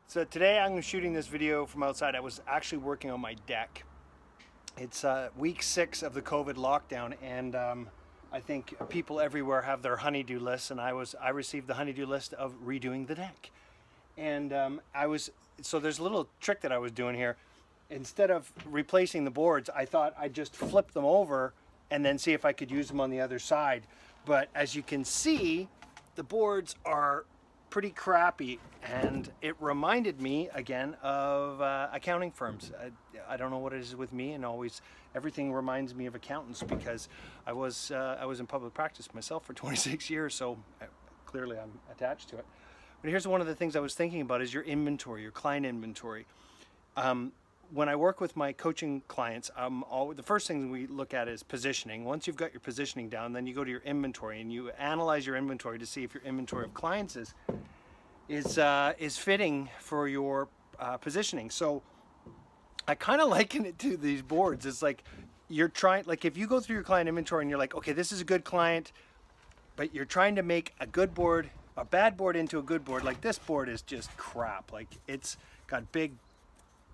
So today I'm shooting this video from outside. I was actually working on my deck. It's week 6 of the COVID lockdown, and I think people everywhere have their honey-do lists, and I received the honey-do list of redoing the deck. And so there's a little trick that I was doing here. Instead of replacing the boards, I thought I'd just flip them over and then see if I could use them on the other side. But as you can see, the boards are pretty crappy, and it reminded me again of accounting firms. I don't know what it is with me, and always everything reminds me of accountants, because I was in public practice myself for 26 years, so clearly I'm attached to it. But here's one of the things I was thinking about is your inventory, your client inventory. When I work with my coaching clients, the first thing we look at is positioning. Once you've got your positioning down, then you go to your inventory and you analyze your inventory to see if your inventory of clients is fitting for your positioning. So I kind of liken it to these boards. It's like you're trying, like if you go through your client inventory and you're like, okay, this is a good client, but you're trying to make a good board, a bad board into a good board. Like this board is just crap. Like it's got big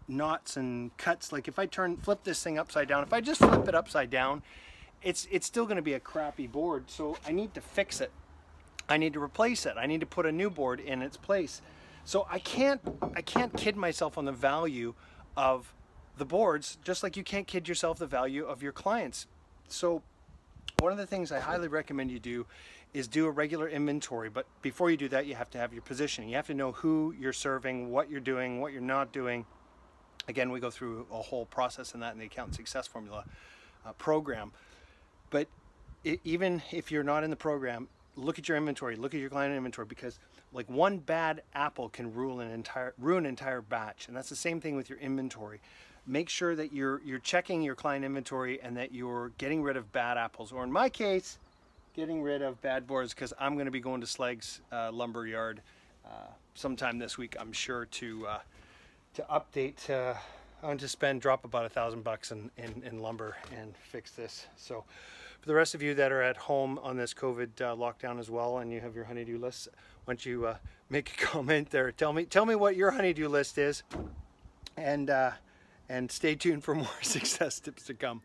knots and cuts. Like if I flip this thing upside down, if I just flip it upside down, it's still going to be a crappy board. So I need to fix it. I need to replace it. I need to put a new board in its place. So I can't kid myself on the value of the boards, just like you can't kid yourself the value of your clients. So one of the things I highly recommend you do is do a regular inventory. But before you do that, you have to have your positioning. You have to know who you're serving, what you're doing, what you're not doing. Again, we go through a whole process in that in the Accountant Success Formula program. But even if you're not in the program, look at your inventory, look at your client inventory, because like one bad apple can ruin an entire batch. And that's the same thing with your inventory. Make sure that you're checking your client inventory and that you're getting rid of bad apples, or in my case, getting rid of bad boards, because I'm going to be going to Sleg's lumber yard sometime this week, I'm sure, to update, drop about $1,000 in lumber and fix this. So for the rest of you that are at home on this COVID lockdown as well, and you have your honey-do list, why don't you make a comment there, tell me what your honey-do list is, and stay tuned for more success tips to come.